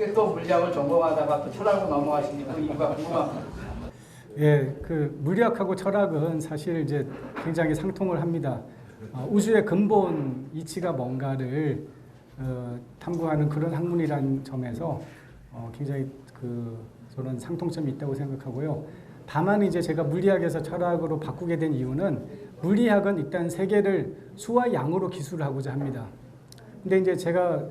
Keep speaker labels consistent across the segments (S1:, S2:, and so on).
S1: 어떻게 또 물리학을 전공하다가 또 철학으로 넘어가시니 그 이유가 궁금합니다.
S2: 예, 그 물리학하고 철학은 사실 이제 굉장히 상통을 합니다. 우주의 근본 이치가 뭔가를 탐구하는 그런 학문이라는 점에서 굉장히 저는 상통점이 있다고 생각하고요. 다만 이제 제가 물리학에서 철학으로 바꾸게 된 이유는 물리학은 일단 세계를 수와 양으로 기술하고자 합니다. 근데 이제 제가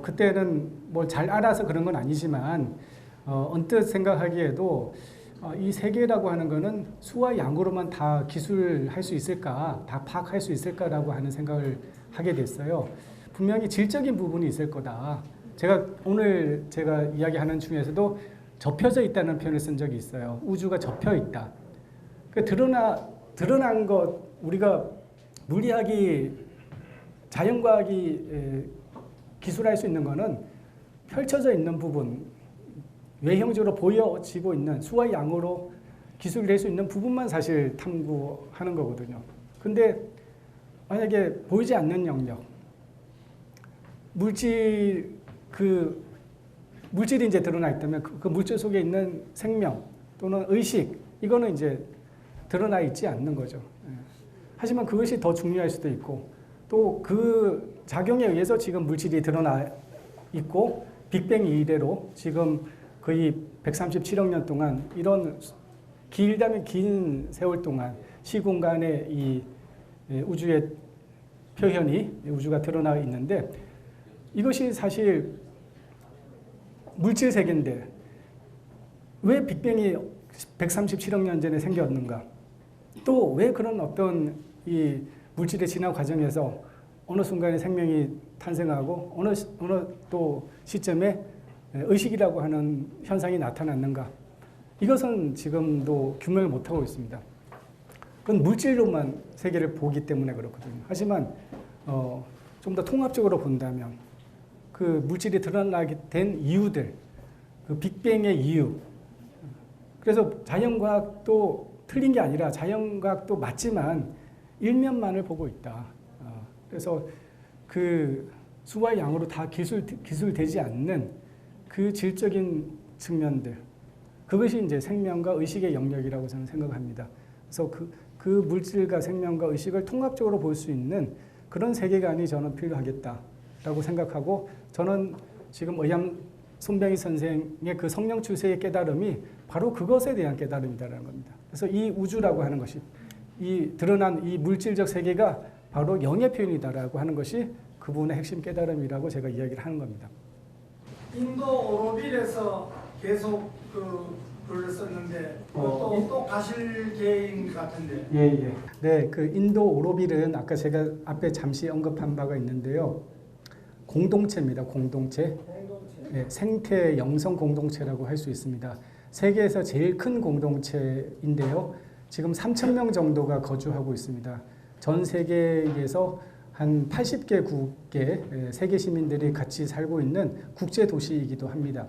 S2: 그때는 뭘 잘 알아서 그런 건 아니지만 언뜻 생각하기에도 이 세계라고 하는 거는 수와 양으로만 다 기술할 수 있을까, 다 파악할 수 있을까라고 하는 생각을 하게 됐어요. 분명히 질적인 부분이 있을 거다. 오늘 제가 이야기하는 중에서도 접혀져 있다는 표현을 쓴 적이 있어요. 우주가 접혀 있다. 드러난 것, 우리가 물리학이, 자연과학이 기술할 수 있는 거는 펼쳐져 있는 부분, 외형적으로 보여지고 있는 수와 양으로 기술될 수 있는 부분만 사실 탐구하는 거거든요. 근데 만약에 보이지 않는 영역, 물질이 이제 드러나 있다면 그 물질 속에 있는 생명 또는 의식, 이거는 이제 드러나 있지 않는 거죠. 하지만 그것이 더 중요할 수도 있고 또 그 작용에 의해서 지금 물질이 드러나 있고 빅뱅 이래로 지금 거의 137억 년 동안 이런 길다면 긴 세월 동안 시공간의 이 우주의 표현이 우주가 드러나 있는데 이것이 사실 물질 세계인데 왜 빅뱅이 137억 년 전에 생겼는가? 또 왜 그런 어떤 이 물질의 진화 과정에서 어느 순간에 생명이 탄생하고 어느 또 시점에 의식이라고 하는 현상이 나타났는가? 이것은 지금도 규명을 못하고 있습니다. 그건 물질로만 세계를 보기 때문에 그렇거든요. 하지만 좀 더 통합적으로 본다면 그 물질이 드러나게 된 이유들, 그 빅뱅의 이유. 그래서 자연과학도 틀린 게 아니라 자연과학도 맞지만 일면만을 보고 있다. 그래서 그 수와 양으로 다 기술되지 않는 그 질적인 측면들, 그것이 이제 생명과 의식의 영역이라고 저는 생각합니다. 그래서 그 물질과 생명과 의식을 통합적으로 볼 수 있는 그런 세계관이 저는 필요하겠다라고 생각하고 저는 지금 의암 손병희 선생의 그 성령 출세의 깨달음이 바로 그것에 대한 깨달음이다라는 겁니다. 그래서 이 우주라고 하는 것이 이 드러난 이 물질적 세계가 바로 영의 표현이다라고 하는 것이 그분의 핵심 깨달음이라고 제가 이야기를 하는 겁니다.
S3: 인도 오로빌에서 계속 글을 썼는데 또 가실 계획인 것 같은데.
S2: 예. 네, 그 인도 오로빌은 아까 제가 앞에 잠시 언급한 바가 있는데요. 공동체입니다. 공동체. 네, 생태 영성 공동체라고 할 수 있습니다. 세계에서 제일 큰 공동체인데요. 지금 3,000명 정도가 거주하고 있습니다. 전 세계에서 한 80개국의 세계 시민들이 같이 살고 있는 국제 도시이기도 합니다.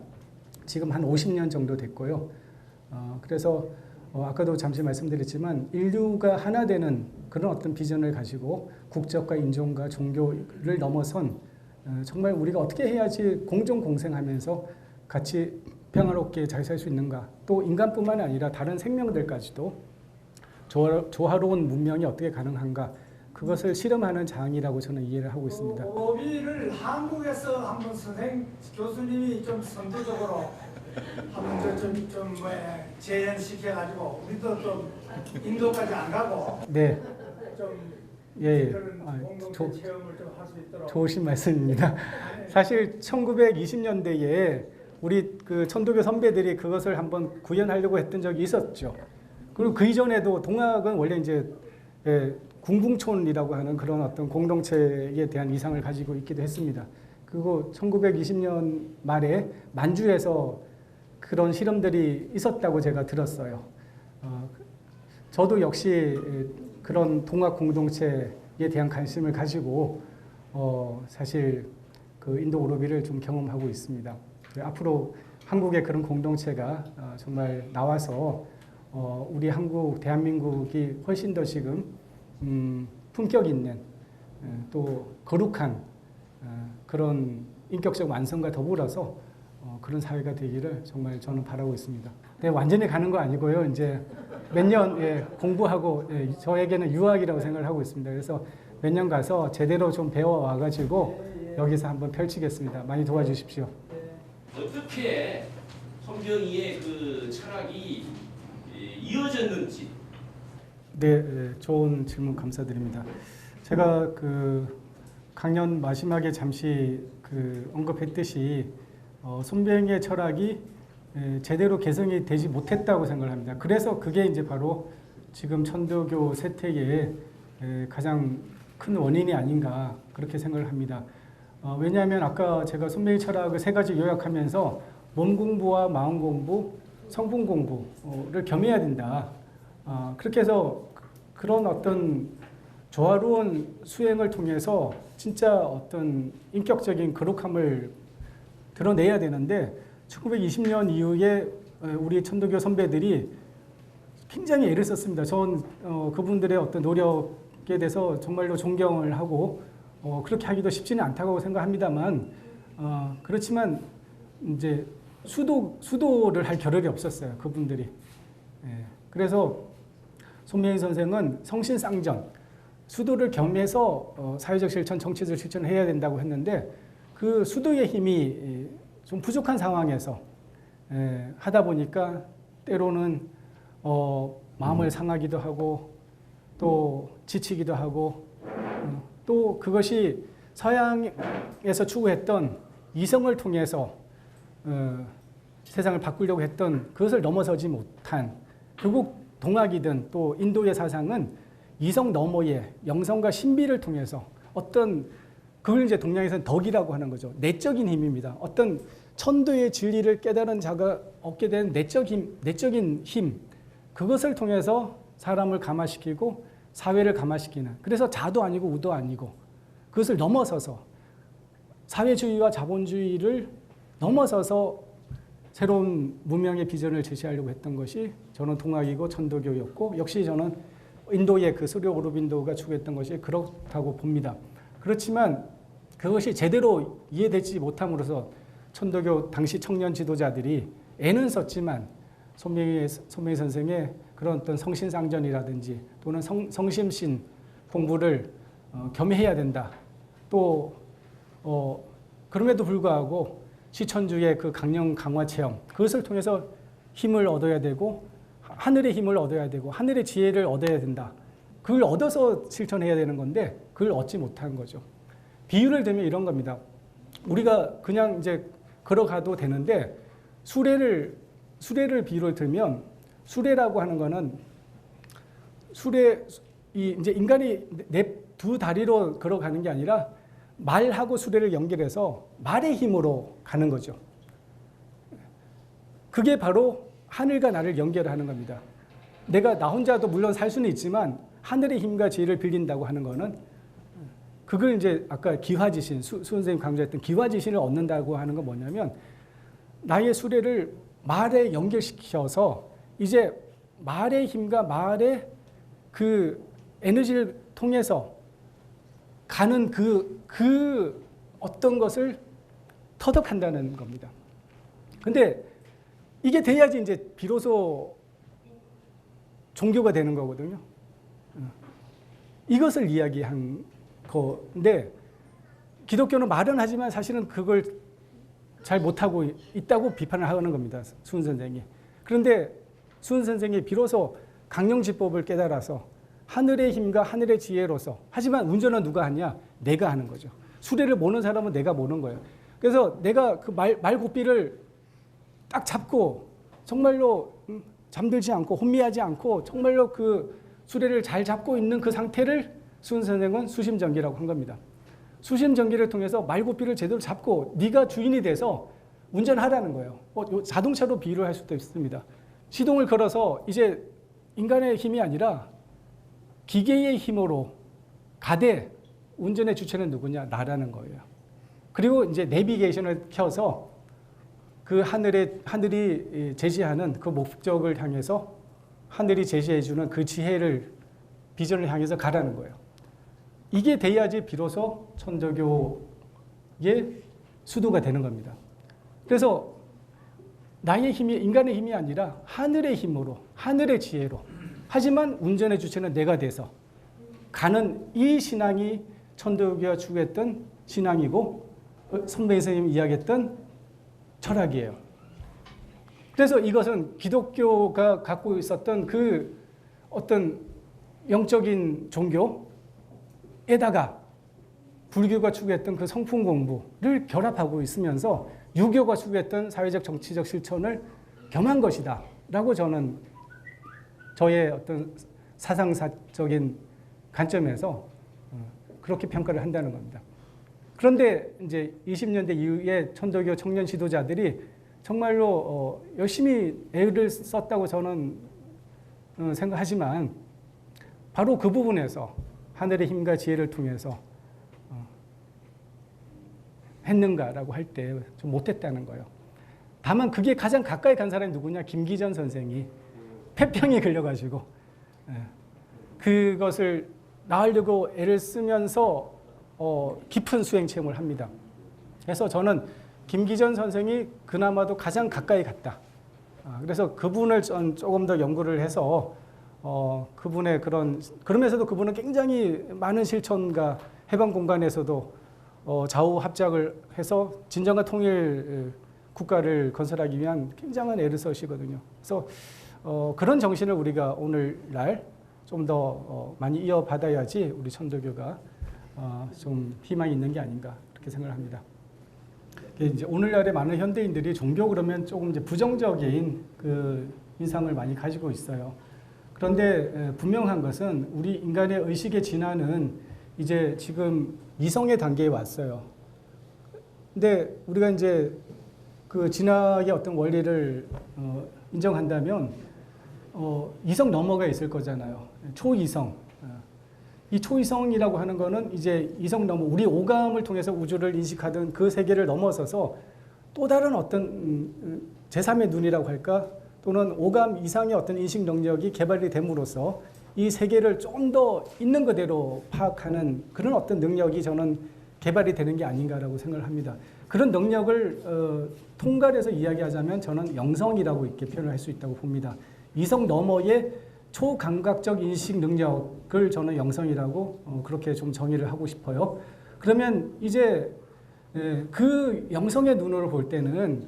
S2: 지금 한 50년 정도 됐고요. 그래서 아까도 잠시 말씀드렸지만 인류가 하나 되는 그런 어떤 비전을 가지고 국적과 인종과 종교를 넘어선 정말 우리가 어떻게 해야지 공존 공생하면서 같이 평화롭게 잘 살 수 있는가, 또 인간뿐만 아니라 다른 생명들까지도 조화로운 문명이 어떻게 가능한가, 그것을 실험하는 장이라고 저는 이해를 하고 있습니다.
S3: 오로빌을 한국에서 한번 교수님이 좀 선도적으로 한번 좀 재현시켜가지고 우리도 좀 인도까지 안 가고
S2: 네.
S3: 좀
S2: 예.
S3: 그런 공동체 체험을 좀 할 수 있도록.
S2: 좋으신 말씀입니다. 사실 1920년대에 우리 그 천도교 선배들이 그것을 한번 구현하려고 했던 적이 있었죠. 그리고 그 이전에도 동학은 원래 이제 궁궁촌이라고 하는 그런 어떤 공동체에 대한 이상을 가지고 있기도 했습니다. 그리고 1920년 말에 만주에서 그런 실험들이 있었다고 제가 들었어요. 저도 역시 그런 동학 공동체에 대한 관심을 가지고 사실 그 인도 오로빌을 좀 경험하고 있습니다. 앞으로 한국의 그런 공동체가 정말 나와서 우리 대한민국이 훨씬 더 지금 품격 있는 또 거룩한 그런 인격적 완성과 더불어서 그런 사회가 되기를 정말 저는 바라고 있습니다. 네, 완전히 가는 거 아니고요. 이제 몇 년 공부하고 저에게는 유학이라고 생각을 하고 있습니다. 그래서 몇 년 가서 제대로 좀 배워와 가지고 여기서 한번 펼치겠습니다. 많이 도와주십시오.
S4: 어떻게 손병희의 그 철학이 이어졌는지.
S2: 네, 좋은 질문 감사드립니다. 제가 그 강연 마지막에 잠시 그 언급했듯이 손병희의 철학이 제대로 개성이 되지 못했다고 생각을 합니다. 그래서 그게 이제 바로 지금 천도교 세태의 가장 큰 원인이 아닌가 그렇게 생각을 합니다. 왜냐하면 아까 제가 손병희 철학을 세 가지 요약하면서 몸 공부와 마음 공부, 성품 공부를 겸해야 된다. 그렇게 해서 그런 어떤 조화로운 수행을 통해서 진짜 어떤 인격적인 거룩함을 드러내야 되는데 1920년 이후에 우리 천도교 선배들이 굉장히 애를 썼습니다. 전 그분들의 어떤 노력에 대해서 정말로 존경을 하고 그렇게 하기도 쉽지는 않다고 생각합니다만 그렇지만 이제 수도를 할 겨를이 없었어요. 그분들이. 그래서 손병희 선생은 성신쌍전, 수도를 겸해서 사회적 실천, 정치적 실천을 해야 된다고 했는데 그 수도의 힘이 좀 부족한 상황에서 하다 보니까 때로는 마음을 상하기도 하고 또 지치기도 하고 또 그것이 서양에서 추구했던 이성을 통해서 세상을 바꾸려고 했던 그것을 넘어서지 못한 결국 동학이든 또 인도의 사상은 이성 너머의 영성과 신비를 통해서 어떤 그걸 이제 동양에서는 덕이라고 하는 거죠. 내적인 힘입니다. 어떤 천도의 진리를 깨달은 자가 얻게 된 내적인 힘 그것을 통해서 사람을 감화시키고 사회를 감화시키는 그래서 자도 아니고 우도 아니고 그것을 넘어서서 사회주의와 자본주의를 넘어서서 새로운 문명의 비전을 제시하려고 했던 것이 저는 동학이고 천도교였고 역시 저는 인도의 그 수료 오로빈도가 추구했던 것이 그렇다고 봅니다. 그렇지만 그것이 제대로 이해되지 못함으로써 천도교 당시 청년 지도자들이 애는 썼지만 손병희 선생의 그런 어떤 성신상전이라든지 또는 성심신 공부를 겸해야 된다. 또 그럼에도 불구하고 시천주의 그 강령 강화 체험 그것을 통해서 힘을 얻어야 되고 하늘의 힘을 얻어야 되고 하늘의 지혜를 얻어야 된다. 그걸 얻어서 실천해야 되는 건데 그걸 얻지 못한 거죠. 비유를 들면 이런 겁니다. 우리가 그냥 이제 걸어가도 되는데 수레를 비유를 들면 수레라고 하는 거는 이제 인간이 두 다리로 걸어가는 게 아니라 말하고 수레를 연결해서 말의 힘으로 가는 거죠. 그게 바로 하늘과 나를 연결하는 겁니다. 내가 나 혼자도 물론 살 수는 있지만 하늘의 힘과 지혜를 빌린다고 하는 거는 그걸 이제 아까 기화지신 수 선생님 강조했던 기화지신을 얻는다고 하는 건 뭐냐면 나의 수레를 말에 연결시켜서 이제 말의 힘과 말의 그 에너지를 통해서 가는 그 어떤 것을 터득한다는 겁니다. 근데 이게 돼야지 이제 비로소 종교가 되는 거거든요. 이것을 이야기한 건데 기독교는 말은 하지만 사실은 그걸 잘 못하고 있다고 비판을 하는 겁니다. 수은 선생이. 그런데 수은 선생이 비로소 강령지법을 깨달아서 하늘의 힘과 하늘의 지혜로서 하지만 운전은 누가 하냐? 내가 하는 거죠. 수레를 모는 사람은 내가 모는 거예요. 그래서 내가 그 말고삐를 딱 잡고 정말로 잠들지 않고 혼미하지 않고 정말로 그 수레를 잘 잡고 있는 그 상태를 수은 선생은 수심전기라고 한 겁니다. 수심전기를 통해서 말고삐를 제대로 잡고 네가 주인이 돼서 운전하라는 거예요. 자동차로 비유를 할 수도 있습니다. 시동을 걸어서 이제 인간의 힘이 아니라 기계의 힘으로 가되 운전의 주체는 누구냐? 나라는 거예요. 그리고 이제 내비게이션을 켜서 그 하늘이 제시하는 그 목적을 향해서 하늘이 제시해주는 그 지혜를 비전을 향해서 가라는 거예요. 이게 돼야지 비로소 천도교의 수도가 되는 겁니다. 그래서 나의 힘이 인간의 힘이 아니라 하늘의 힘으로, 하늘의 지혜로. 하지만 운전의 주체는 내가 돼서 가는 이 신앙이 천도교가 추구했던 신앙이고 손배 선생님이 이야기했던 철학이에요. 그래서 이것은 기독교가 갖고 있었던 그 어떤 영적인 종교에다가 불교가 추구했던 그 성품 공부를 결합하고 있으면서 유교가 추구했던 사회적 정치적 실천을 겸한 것이다 라고 저는 저의 어떤 사상사적인 관점에서 그렇게 평가를 한다는 겁니다. 그런데 이제 20년대 이후에 천도교 청년 지도자들이 정말로 열심히 애를 썼다고 저는 생각하지만 바로 그 부분에서 하늘의 힘과 지혜를 통해서 했는가라고 할 때 좀 못했다는 거예요. 다만 그게 가장 가까이 간 사람이 누구냐? 김기전 선생이 폐병에 걸려가지고 그것을 나으려고 애를 쓰면서 깊은 수행 체험을 합니다. 그래서 저는 김기전 선생이 그나마도 가장 가까이 갔다. 그래서 그분을 조금 더 연구를 해서 그분의 그러면서도 그분은 굉장히 많은 실천과 해방 공간에서도 좌우 합작을 해서 진정한 통일 국가를 건설하기 위한 굉장한 애를 쓰시거든요. 그래서 그런 정신을 우리가 오늘날 좀 더 많이 이어받아야지 우리 천도교가 좀 희망이 있는 게 아닌가 그렇게 생각합니다. 이제 오늘날의 많은 현대인들이 종교 그러면 조금 이제 부정적인 그 인상을 많이 가지고 있어요. 그런데 분명한 것은 우리 인간의 의식의 진화는 이제 지금 이성의 단계에 왔어요. 근데 우리가 이제 그 진화의 어떤 원리를 인정한다면 이성 너머가 있을 거잖아요. 초이성. 이 초이성이라고 하는 거는 이제 이성 너머, 우리 오감을 통해서 우주를 인식하던 그 세계를 넘어서서 또 다른 어떤 제3의 눈이라고 할까? 또는 오감 이상의 어떤 인식 능력이 개발이 됨으로써 이 세계를 좀 더 있는 그대로 파악하는 그런 어떤 능력이 저는 개발이 되는 게 아닌가라고 생각을 합니다. 그런 능력을 통괄해서 이야기하자면 저는 영성이라고 이렇게 표현을 할 수 있다고 봅니다. 이성 너머의 초감각적 인식 능력을 저는 영성이라고 그렇게 좀 정의를 하고 싶어요. 그러면 이제 그 영성의 눈으로 볼 때는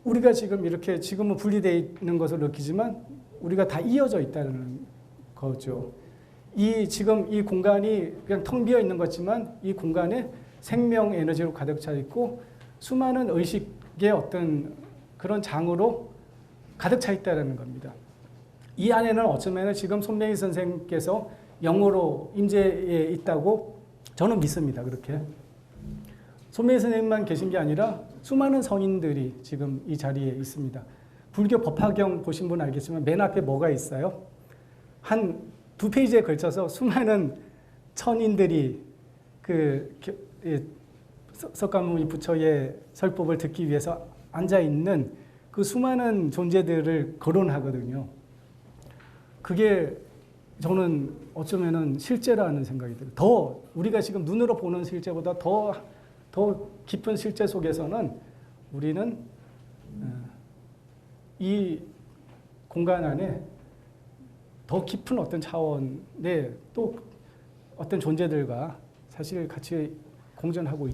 S2: 우리가 지금 이렇게 지금은 분리되어 있는 것을 느끼지만 우리가 다 이어져 있다는 거죠. 지금 이 공간이 그냥 텅 비어 있는 것지만 이 공간에 생명 에너지로 가득 차 있고 수많은 의식의 어떤 그런 장으로 가득 차 있다는 겁니다. 이 안에는 어쩌면 지금 손명희 선생님께서 영으로 임재해 있다고 저는 믿습니다. 그렇게. 손명희 선생님만 계신 게 아니라 수많은 성인들이 지금 이 자리에 있습니다. 불교 법화경 보신 분 알겠지만 맨 앞에 뭐가 있어요? 한 2페이지에 걸쳐서 수많은 천인들이 석가모니 부처의 설법을 듣기 위해서 앉아 있는 그 수많은 존재들을 거론하거든요. 그게 저는 어쩌면은 실제라는 생각이 들어요. 더 우리가 지금 눈으로 보는 실제보다 더 깊은 실제 속에서는 우리는 이 공간 안에 더 깊은 어떤 차원의 또 어떤 존재들과 사실 같이 공존하고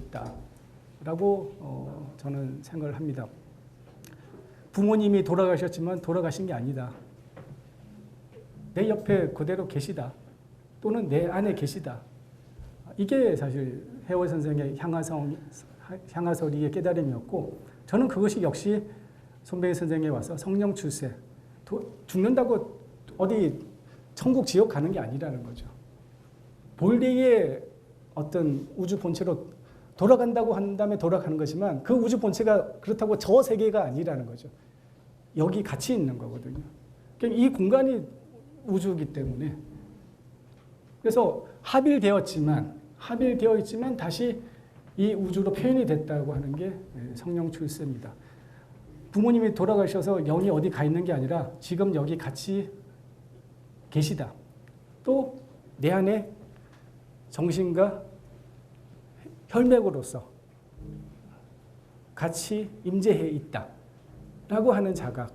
S2: 있다라고 저는 생각을 합니다. 부모님이 돌아가셨지만 돌아가신 게 아니다. 내 옆에 그대로 계시다. 또는 내 안에 계시다. 이게 사실 해월 선생의 향하설이의 깨달음이었고 저는 그것이 역시 손배희 선생에 와서 성령 출세, 죽는다고 어디 천국 지옥 가는 게 아니라는 거죠. 본래의 어떤 우주 본체로 돌아간다고 한 다음에 돌아가는 거지만 그 우주 본체가 그렇다고 저 세계가 아니라는 거죠. 여기 같이 있는 거거든요. 그러니까 이 공간이 우주이기 때문에 그래서 합일되어 있지만 다시 이 우주로 표현이 됐다고 하는 게 성령 출세입니다. 부모님이 돌아가셔서 영이 어디 가 있는 게 아니라 지금 여기 같이 계시다. 또 내 안에 정신과 혈맥으로서 같이 임재해 있다. 라고 하는 자각이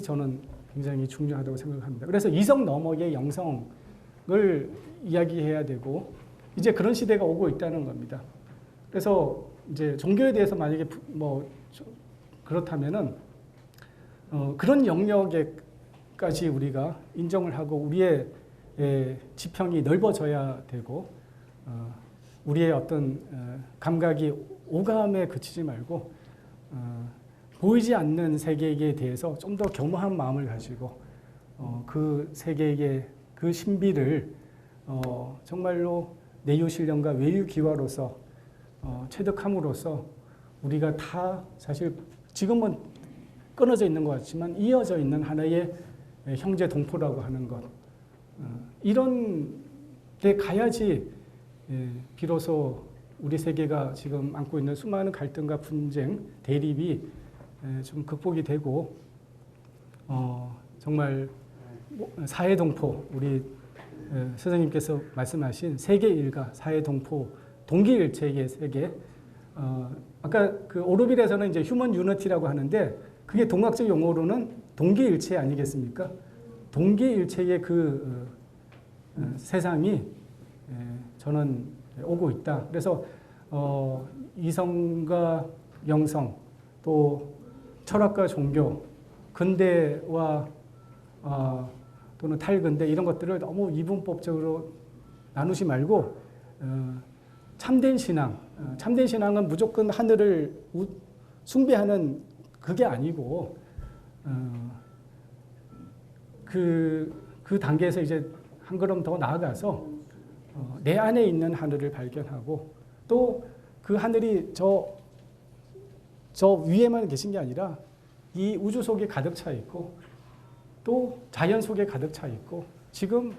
S2: 저는 굉장히 중요하다고 생각합니다. 그래서 이성 너머의 영성을 이야기해야 되고 이제 그런 시대가 오고 있다는 겁니다. 그래서 이제 종교에 대해서 만약에 그렇다면은 그런 영역에까지 우리가 인정을 하고 우리의 지평이 넓어져야 되고 우리의 어떤 감각이 오감에 그치지 말고 보이지 않는 세계에 대해서 좀 더 겸허한 마음을 가지고 그 세계의 그 신비를 정말로 내유신령과 외유기화로서 체득함으로써 우리가 다 사실 지금은 끊어져 있는 것 같지만 이어져 있는 하나의 형제 동포라고 하는 것 이런 데 가야지 비로소 우리 세계가 지금 안고 있는 수많은 갈등과 분쟁, 대립이 좀 극복이 되고 정말 사회동포 우리 선생님께서 말씀하신 세계 일가, 사회동포, 동기일체의 세계 아까 그 오르빌에서는 이제 휴먼 유니티라고 하는데 그게 동학적 용어로는 동기일체 아니겠습니까? 동기일체의 그 세상이 저는 오고 있다. 그래서 이성과 영성 또 철학과 종교 근대와 또는 탈근대 이런 것들을 너무 이분법적으로 나누지 말고 참된 신앙, 참된 신앙은 무조건 하늘을 숭배하는 그게 아니고 그 단계에서 이제 한 걸음 더 나아가서 내 안에 있는 하늘을 발견하고 또 그 하늘이 저 위에만 계신 게 아니라 이 우주 속에 가득 차 있고 또 자연 속에 가득 차 있고 지금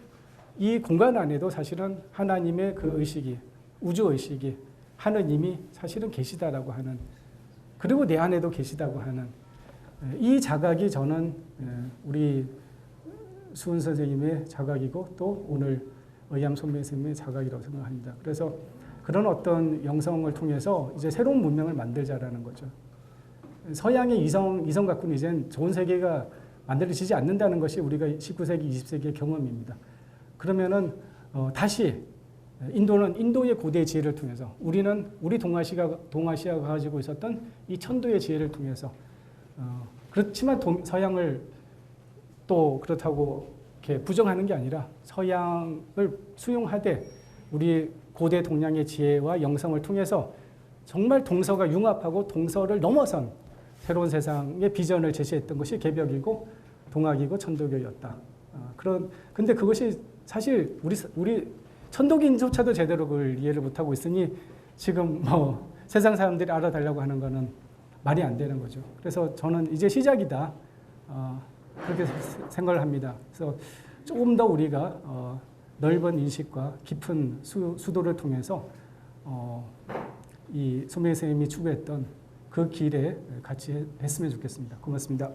S2: 이 공간 안에도 사실은 하나님의 그 의식이 우주 의식이 하느님이 사실은 계시다라고 하는 그리고 내 안에도 계시다고 하는 이 자각이 저는 우리 수은 선생님의 자각이고 또 오늘 의암 손매 선생님의 자각이라고 생각합니다. 그래서 그런 어떤 영성을 통해서 이제 새로운 문명을 만들자라는 거죠. 서양의 이성 갖고는 이젠 좋은 세계가 만들어지지 않는다는 것이 우리가 19세기, 20세기의 경험입니다. 그러면은 다시 인도는 인도의 고대 지혜를 통해서 우리 동아시아가 가지고 있었던 이 천도의 지혜를 통해서 그렇지만 서양을 또 그렇다고 이렇게 부정하는 게 아니라 서양을 수용하되 우리 고대 동양의 지혜와 영성을 통해서 정말 동서가 융합하고 동서를 넘어선 새로운 세상의 비전을 제시했던 것이 개벽이고 동학이고 천도교였다. 근데 그것이 사실 우리 천도교인조차도 제대로 그걸 이해를 못하고 있으니 지금 세상 사람들이 알아달라고 하는 거는 말이 안 되는 거죠. 그래서 저는 이제 시작이다. 그렇게 생각을 합니다. 그래서 조금 더 우리가 넓은 인식과 깊은 수도를 통해서 이 손명희 선생님이 추구했던 그 길에 같이 했으면 좋겠습니다. 고맙습니다.